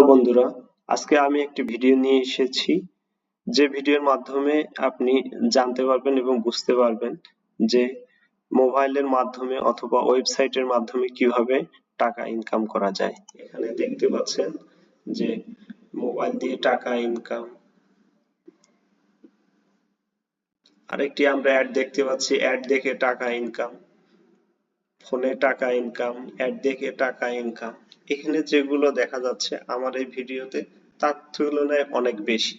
বন্ধুরা, আজকে আমি একটি ভিডিও নিয়ে এসেছি যে ভিডিওর মাধ্যমে আপনি জানতে পারবেন এবং বুঝতে পারবেন যে মোবাইলের মাধ্যমে অথবা ওয়েবসাইটের মাধ্যমে কিভাবে টাকা ইনকাম করা যায়। এখানে দেখতে পাচ্ছেন যে মোবাইল দিয়ে টাকা ইনকাম, আরেকটি আমরা অ্যাড দেখতে পাচ্ছি, অ্যাড দেখে টাকা ইনকাম, ফোনে টাকা ইনকাম, অ্যাড দেখে টাকা ইনকাম। এখানে যেগুলো দেখা যাচ্ছে আমার এই ভিডিওতে তার তুলনায় অনেক বেশি।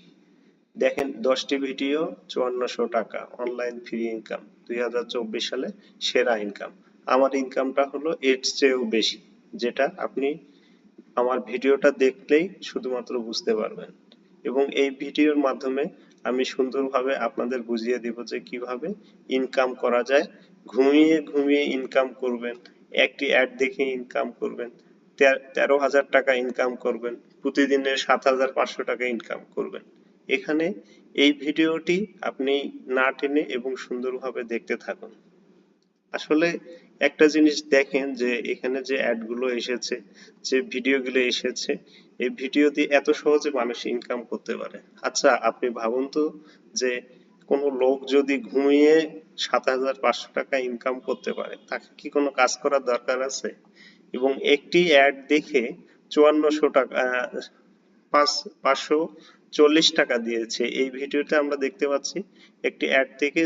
দেখেন 10টি ভিডিও 5400 টাকা অনলাইন ফ্রি ইনকাম 2024 সালে সেরা ইনকাম। আমার ইনকামটা হলো এর চেয়েও বেশি, যেটা আপনি আমার ভিডিওটা দেখলেই শুধুমাত্র বুঝতে পারবেন। এবং এই ভিডিওর মাধ্যমে আমি সুন্দরভাবে আপনাদের বুঝিয়ে দিব যে কিভাবে ইনকাম করা যায়। ঘুমিয়ে ঘুমিয়ে ইনকাম করবেন, একটি অ্যাড দেখে ইনকাম করবেন, 13,000 টাকা ইনকাম করবেন, প্রতিদিনের 7,500 টাকা ইনকাম করবেন। এখানে এই ভিডিওটি আপনি না টেনে এবং সুন্দরভাবে দেখতে থাকুন। আসলে একটা জিনিস দেখেন যে এখানে যে অ্যাড গুলো এসেছে, যে ভিডিওগুলো এসেছে, এই ভিডিও দিয়ে এত সহজে মানুষ ইনকাম করতে পারে। আচ্ছা, আপনি ভাবুন তো যে কোনো লোক যদি ঘুমিয়ে 7,500 টাকা ইনকাম করতে পারে, তাকে কি কোনো কাজ করার দরকার আছে? এবং একটি অ্যাড দেখে 5400 টাকা 540 টাকা দিয়েছে। এই ভিডিওতে আমরা দেখতে পাচ্ছি একটি অ্যাড থেকে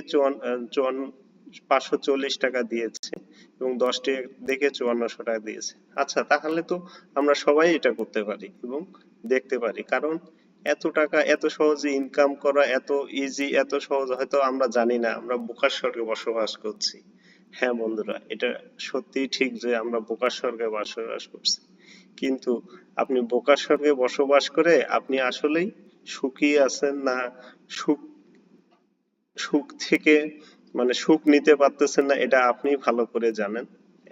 540 টাকা দিয়েছে এবং 10টি দেখে 5400 টাকা দিয়েছে। আচ্ছা, তাহলে তো আমরা সবাই এটা করতে পারি এবং দেখতে পারি, কারণ এত টাকা এত সহজে ইনকাম করা এত ইজি, এত সহজ হয়তো আমরা জানি না, আমরা বোকার স্বর্গে বসবাস করছি। হ্যাঁ বন্ধুরা, এটা সত্যিই ঠিক যে আমরা বোকার স্বর্গে বসবাস করছি, কিন্তু আপনি বোকার স্বর্গে বসবাস করে আপনি আসলেই সুখী আছেন না সুখ সুখ থেকে সুখ নিতে পারতেছেন না, এটা আপনি ভালো করে জানেন।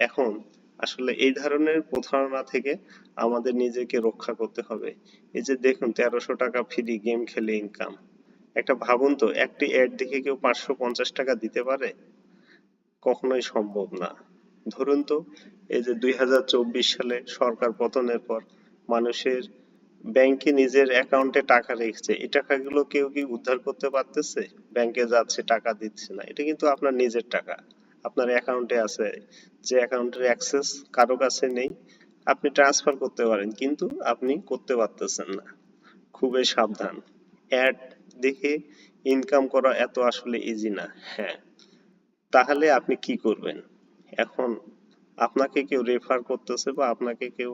এখন আসলে এই ধরনের প্রতারণা থেকে আমাদের নিজেকে রক্ষা করতে হবে। এই যে দেখুন 1300 টাকা ফ্রি গেম খেলে ইনকাম। একটা ভাবুন তো, একটি অ্যাড দেখে কেউ 550 টাকা দিতে পারে? কখনোই সম্ভব না। ধরুন তো, এই যে 2024 সালে সরকার পতনের পর মানুষের ব্যাংকে নিজের অ্যাকাউন্টে টাকা রেখেছে, এই টাকাগুলো কেউ কি উদ্ধার করতে পারতেছে? ব্যাংকে যাচ্ছে, টাকা দিচ্ছে না, এটা কিন্তু আপনার নিজের টাকা, আপনার অ্যাকাউন্টে আছে, যে অ্যাকাউন্টের অ্যাক্সেস কারো কাছে নেই। আপনি ট্রান্সফার করতে পারেন কিন্তু আপনি করতে পারতেছেন না। খুবই সাবধান। অ্যাড দেখে ইনকাম করা এত আসলে ইজি না। হ্যাঁ, তাহলে আপনি কি করবেন? এখন আপনাকে কেউ রেফার করতেছে বা আপনাকে কেউ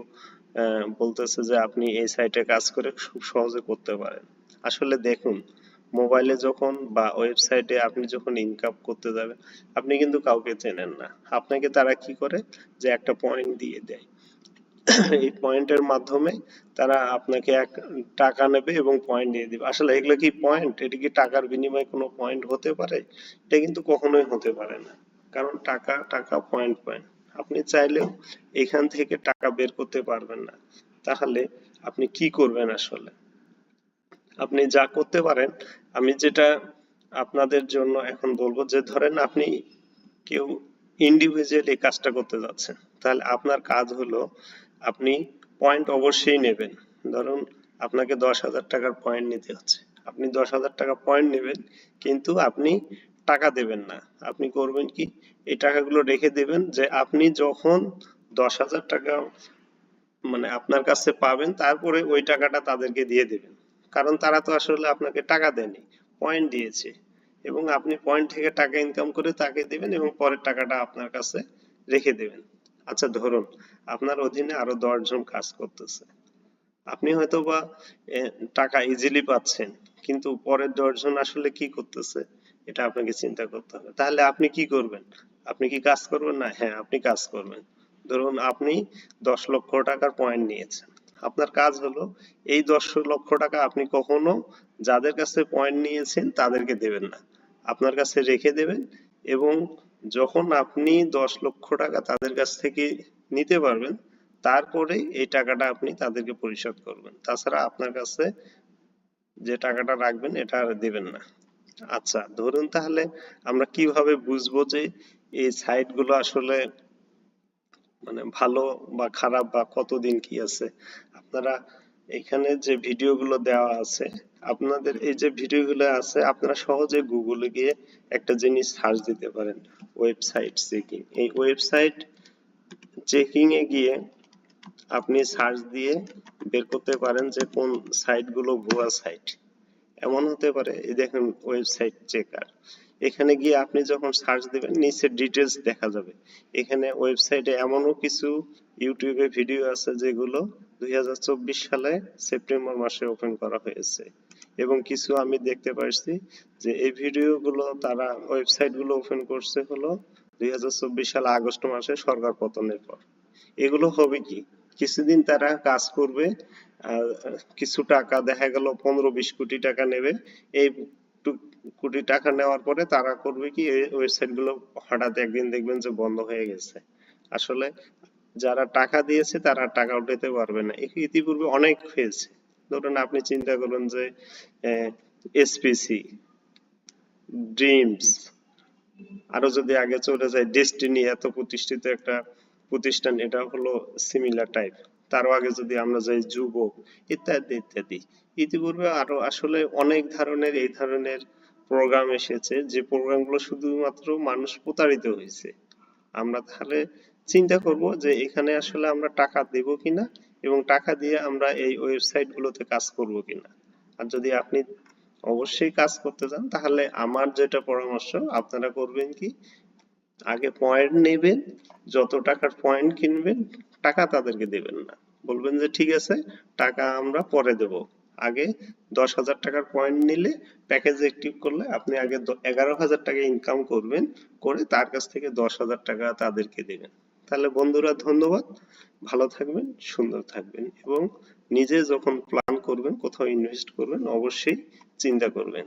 বলতেছে যে আপনি এই সাইটে কাজ করে খুব সহজে করতে পারেন। আসলে দেখুন, মোবাইলে যখন বা ওয়েবসাইটে আপনি যখন ইনকাম করতে যাবেন, আপনি কিন্তু কাউকে চেনেন না। আপনাকে তারা কি করে, যে একটা পয়েন্ট দিয়ে দেয়। এই পয়েন্টের মাধ্যমে তারা আপনাকে টাকা নেবে এবং পয়েন্ট দিয়ে দিবে। আসলে এগুলো কি পয়েন্ট? এটা কি টাকার বিনিময়ে কোনো পয়েন্ট হতে পারে? এটা কিন্তু কখনোই হতে পারে না, কারণ টাকা টাকা, পয়েন্ট পয়েন্ট। আপনি চাইলেও এখান থেকে টাকা বের করতে পারবেন না। তাহলে আপনি কি করবেন আসলে? আপনি যা করতে পারেন, আমি যেটা আপনাদের জন্য এখন বলবো, যে ধরেন আপনি কেউ ইন্ডিভিজুয়ালি কাজটা করতে যাচ্ছেন, তাহলে আপনার কাজ হলো আপনি পয়েন্ট অবশ্যই নেবেন। ধরুন আপনাকে 10,000 টাকার পয়েন্ট নিতে হচ্ছে, আপনি 10,000 টাকা পয়েন্ট নেবেন, কিন্তু আপনি টাকা দেবেন না। আপনি করবেন কি, এই টাকাগুলো রেখে দেবেন, যে আপনি যখন 10,000 টাকা আপনার কাছে পাবেন, তারপরে ওই টাকাটা তাদেরকে দিয়ে দেবেন। কারণ তারা তো আসলে আপনাকে টাকা দেয়নি, পয়েন্ট দিয়েছে, এবং আপনি পয়েন্ট থেকে টাকা ইনকাম করে তাকে দিবেন এবং পরের টাকাটা আপনার কাছে রেখে দেবেন। আচ্ছা, ধরুন আপনার অধীনে আরো 10 জন কাজ করতেছে, আপনি হয়তোবা টাকা ইজিলি পাচ্ছেন, কিন্তু পরের 10 জন আসলে কি করতেছে এটা আপনাকে চিন্তা করতে হবে। তাহলে আপনি কি করবেন? আপনি কি কাজ করবেন না? হ্যাঁ, আপনি কাজ করবেন। ধরুন আপনি 10 লক্ষ টাকার পয়েন্ট নিয়েছেন, আপনার কাজ হলো এই 10 লক্ষ টাকা আপনি কখনো যাদের কাছে পয়েন্ট নিয়েছেন তাদেরকে দেবেন না, আপনার কাছে রেখে দেবেন। এবং যখন আপনি 10 লক্ষ টাকা তাদের কাছ থেকে নিতে পারবেন, তারপরে এই টাকাটা আপনি তাদেরকে পরিশোধ করবেন। তাছাড়া আপনার কাছে যে টাকাটা রাখবেন এটা আর দিবেন না। আচ্ছা, ধরুন তাহলে আমরা কিভাবে বুঝবো যে এই সাইট গুলো আসলে ভালো বা খারাপ বা কতদিন কি আছে? আপনারা এখানে যে ভিডিওগুলো দেওয়া আছে, আপনাদের এই যে ভিডিওগুলো আছে, আপনারা সহজে গুগলে গিয়ে একটা জিনিস সার্চ দিতে পারেন, ওয়েবসাইট চেকিং। এই ওয়েবসাইট চেকিং এ গিয়ে আপনি সার্চ দিয়ে বের করতে পারেন যে কোন সাইটগুলো ভুয়া সাইট। এমন হতে পারে, এই দেখেন ওয়েবসাইট চেকার, এখানে গিয়ে আপনি যখন সার্চ দিবেন নিচে ডিটেলস দেখা যাবে। এখানে ওয়েবসাইটে এমনও কিছু ইউটিউবে ভিডিও আছে যেগুলো 2024 সালে সেপ্টেম্বর মাসে ওপেন করা হয়েছে, এবং কিছু আমি দেখতে পাচ্ছি যে এই ভিডিওগুলো তারা ওয়েবসাইটগুলো ওপেন করছে হলো 2024 সাল আগস্ট মাসে সরকার পতনের পর। এগুলো হবে কি, কিছুদিন তারা কাজ করবে, আর কিছু টাকা দেখা গেল 15-20 কোটি টাকা নেবে। এই কোটি টাকা নেওয়ার পরে তারা করবে কি, এই ওয়েবসাইট গুলো হঠাৎ একদিন দেখবেন যে বন্ধ হয়ে গেছে। আসলে যারা টাকা দিয়েছে তারা টাকা উঠাতে পারবে না, ইতিপূর্বে অনেক হয়েছে। ধরুন আপনি চিন্তা করুন যে এসপিসি, ড্রিমস, আরো যদি আগে চলে যায় ডেস্টিনি, এত প্রতিষ্ঠিত একটা প্রতিষ্ঠান, এটা হলো সিমিলার টাইপ। তারও আগে যদি আমরা যাই যুবক, ইত্যাদি ইত্যাদি। ইতিপূর্বে আরো আসলে অনেক ধরনের এই ধরনের প্রোগ্রাম এসেছে, যে প্রোগ্রামগুলো শুধুমাত্র মানুষ প্রতারিত হয়েছে। আমরা তাহলে চিন্তা করব যে এখানে আসলে আমরা টাকা দেব কিনা, এবং টাকা দিয়ে আমরা এই ওয়েবসাইট গুলোতে কাজ করব কিনা। আর যদি আপনি অবশ্যই কাজ করতে চান, তাহলে আমার যেটা পরামর্শ, আপনারা করবেন কি, আগে পয়েন্ট নেবেন, যত টাকার পয়েন্ট কিনবেন টাকা তাদেরকে দেবেন না, বলবেন যে ঠিক আছে টাকা আমরা পরে দেব। আগে 10,000 টাকার পয়েন্ট নিলে, প্যাকেজ অ্যাক্টিভ করলে আপনি আগে 11,000 টাকা ইনকাম করবেন, করে তার কাছ থেকে 10,000 টাকা তাদেরকে দেবেন। তাহলে বন্ধুরা ধন্যবাদ, ভালো থাকবেন, সুন্দর থাকবেন, এবং নিজে যখন প্ল্যান করবেন কোথাও ইনভেস্ট করবেন অবশ্যই চিন্তা করবেন।